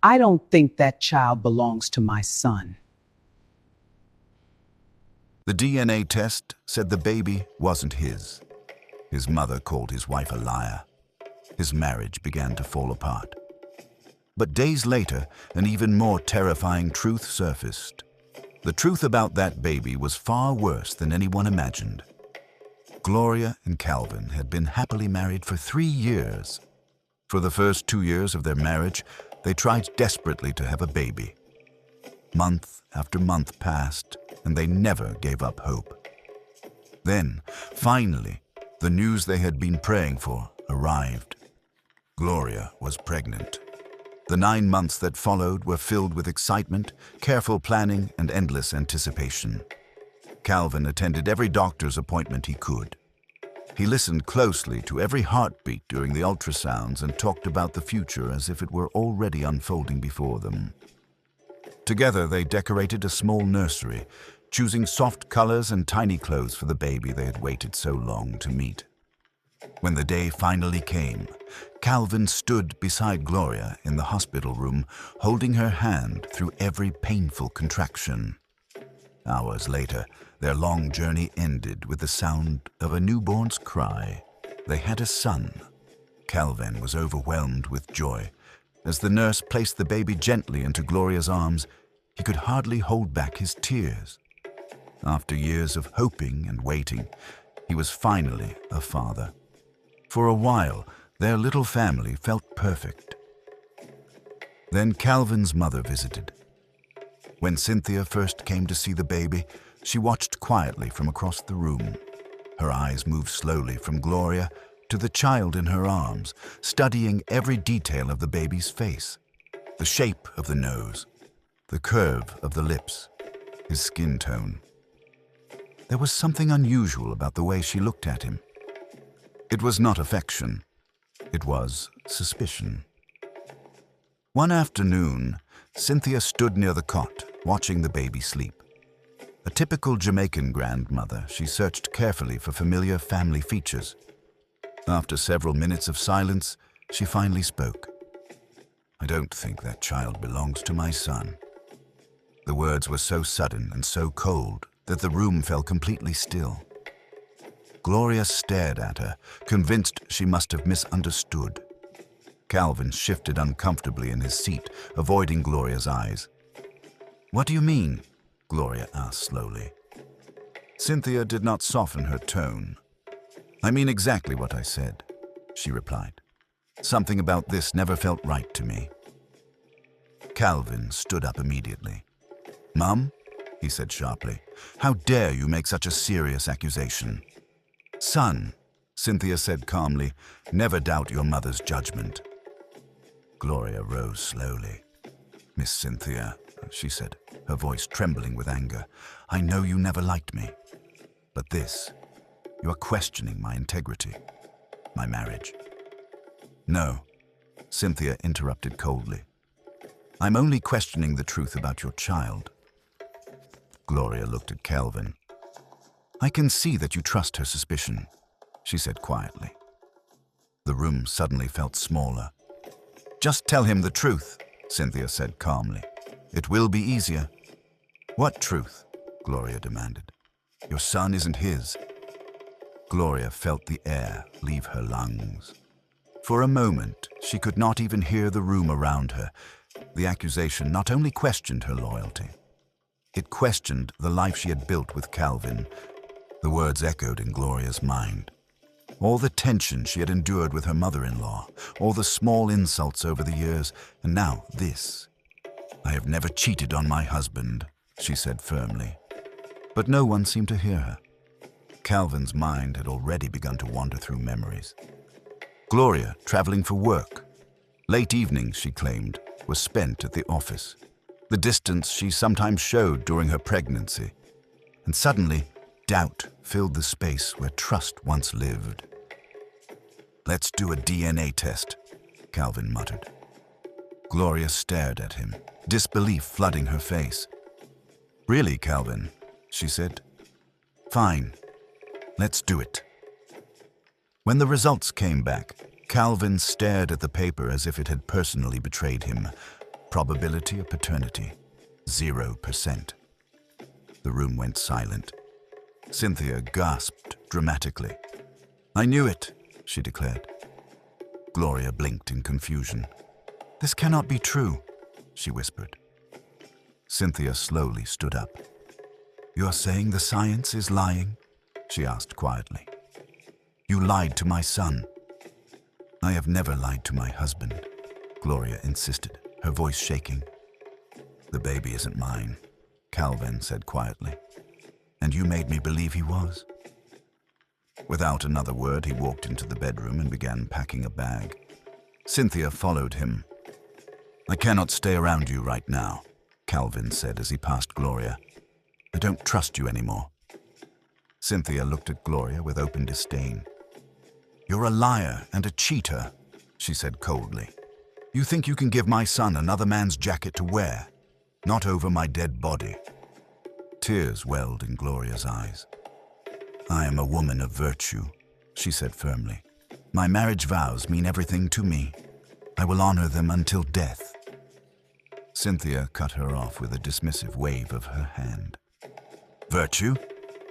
I don't think that child belongs to my son. The DNA test said the baby wasn't his. His mother called his wife a liar. His marriage began to fall apart. But days later, an even more terrifying truth surfaced. The truth about that baby was far worse than anyone imagined. Gloria and Calvin had been happily married for 3 years. For the first 2 years of their marriage, they tried desperately to have a baby. Month after month passed, and they never gave up hope. Then, finally, the news they had been praying for arrived. Gloria was pregnant. The 9 months that followed were filled with excitement, careful planning, and endless anticipation. Calvin attended every doctor's appointment he could. He listened closely to every heartbeat during the ultrasounds and talked about the future as if it were already unfolding before them. Together, they decorated a small nursery, choosing soft colors and tiny clothes for the baby they had waited so long to meet. When the day finally came, Calvin stood beside Gloria in the hospital room, holding her hand through every painful contraction. Hours later, their long journey ended with the sound of a newborn's cry. They had a son. Calvin was overwhelmed with joy. As the nurse placed the baby gently into Gloria's arms, he could hardly hold back his tears. After years of hoping and waiting, he was finally a father. For a while, their little family felt perfect. Then Calvin's mother visited. When Cynthia first came to see the baby, she watched quietly from across the room. Her eyes moved slowly from Gloria to the child in her arms, studying every detail of the baby's face, the shape of the nose, the curve of the lips, his skin tone. There was something unusual about the way she looked at him. It was not affection. It was suspicion. One afternoon, Cynthia stood near the cot, watching the baby sleep. A typical Jamaican grandmother, she searched carefully for familiar family features. After several minutes of silence, she finally spoke. "I don't think that child belongs to my son." The words were so sudden and so cold that the room fell completely still. Gloria stared at her, convinced she must have misunderstood. Calvin shifted uncomfortably in his seat, avoiding Gloria's eyes. "What do you mean?" Gloria asked slowly. Cynthia did not soften her tone. "I mean exactly what I said," she replied. "Something about this never felt right to me." Calvin stood up immediately. "Mum," he said sharply, "how dare you make such a serious accusation?" "Son," Cynthia said calmly, "never doubt your mother's judgment." Gloria rose slowly. "Miss Cynthia," she said, her voice trembling with anger, "I know you never liked me. But this, you are questioning my integrity, my marriage." "No," Cynthia interrupted coldly. "I'm only questioning the truth about your child." Gloria looked at Calvin. "I can see that you trust her suspicion," she said quietly. The room suddenly felt smaller. "Just tell him the truth," Cynthia said calmly. "It will be easier." "What truth?" Gloria demanded. "Your son isn't his." Gloria felt the air leave her lungs. For a moment, she could not even hear the room around her. The accusation not only questioned her loyalty, it questioned the life she had built with Calvin. The words echoed in Gloria's mind. All the tension she had endured with her mother-in-law, all the small insults over the years, and now this. "I have never cheated on my husband," she said firmly. But no one seemed to hear her. Calvin's mind had already begun to wander through memories. Gloria, traveling for work. Late evenings, she claimed, were spent at the office. The distance she sometimes showed during her pregnancy. And suddenly, doubt filled the space where trust once lived. "Let's do a DNA test," Calvin muttered. Gloria stared at him, disbelief flooding her face. "Really, Calvin?" she said. "Fine. Let's do it." When the results came back, Calvin stared at the paper as if it had personally betrayed him. Probability of paternity, 0%. The room went silent. Cynthia gasped dramatically. "I knew it," she declared. Gloria blinked in confusion. "This cannot be true," she whispered. Cynthia slowly stood up. "You are saying the science is lying?" she asked quietly. "You lied to my son." "I have never lied to my husband," Gloria insisted, her voice shaking. "The baby isn't mine," Calvin said quietly. "And you made me believe he was." Without another word, he walked into the bedroom and began packing a bag. Cynthia followed him. "I cannot stay around you right now," Calvin said as he passed Gloria. "I don't trust you anymore." Cynthia looked at Gloria with open disdain. "You're a liar and a cheater," she said coldly. "You think you can give my son another man's jacket to wear? Not over my dead body." Tears welled in Gloria's eyes. "I am a woman of virtue," she said firmly. "My marriage vows mean everything to me. I will honor them until death." Cynthia cut her off with a dismissive wave of her hand. "Virtue?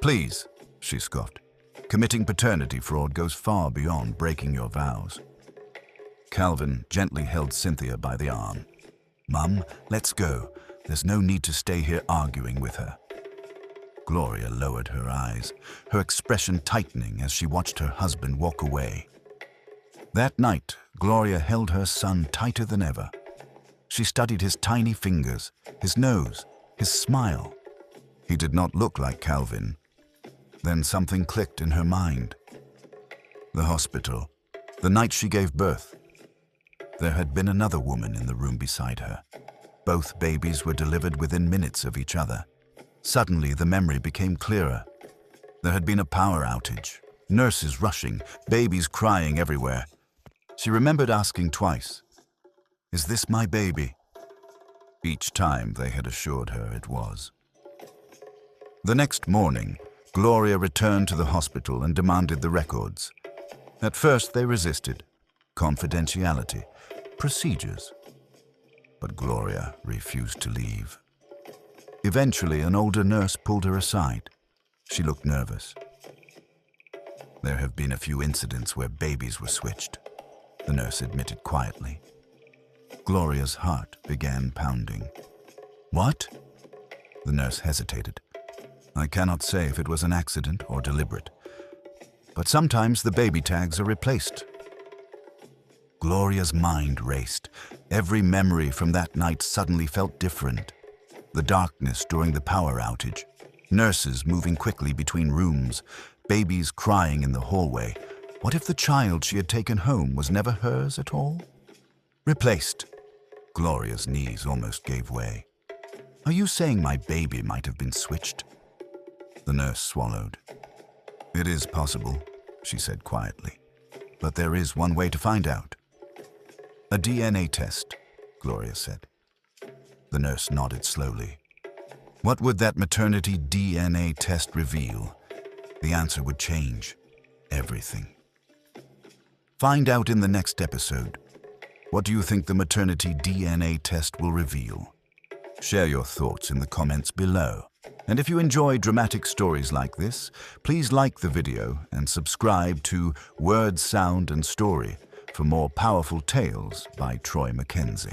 Please," she scoffed. "Committing paternity fraud goes far beyond breaking your vows." Calvin gently held Cynthia by the arm. "Mum, let's go. There's no need to stay here arguing with her." Gloria lowered her eyes, her expression tightening as she watched her husband walk away. That night, Gloria held her son tighter than ever. She studied his tiny fingers, his nose, his smile. He did not look like Calvin. Then something clicked in her mind. The hospital, the night she gave birth. There had been another woman in the room beside her. Both babies were delivered within minutes of each other. Suddenly, the memory became clearer. There had been a power outage, nurses rushing, babies crying everywhere. She remembered asking twice, "Is this my baby?" Each time they had assured her it was. The next morning, Gloria returned to the hospital and demanded the records. At first, they resisted. Confidentiality, procedures. But Gloria refused to leave. Eventually, an older nurse pulled her aside. She looked nervous. "There have been a few incidents where babies were switched," the nurse admitted quietly. Gloria's heart began pounding. "What?" The nurse hesitated. "I cannot say if it was an accident or deliberate, but sometimes the baby tags are replaced." Gloria's mind raced. Every memory from that night suddenly felt different. The darkness during the power outage, nurses moving quickly between rooms, babies crying in the hallway. What if the child she had taken home was never hers at all? Replaced. Gloria's knees almost gave way. "Are you saying my baby might have been switched?" The nurse swallowed. "It is possible," she said quietly. "But there is one way to find out." "A DNA test," Gloria said. The nurse nodded slowly. What would that maternity DNA test reveal? The answer would change everything. Find out in the next episode. What do you think the maternity DNA test will reveal? Share your thoughts in the comments below. And if you enjoy dramatic stories like this, please like the video and subscribe to Word, Sound and Story for more powerful tales by Troy Mackenzie.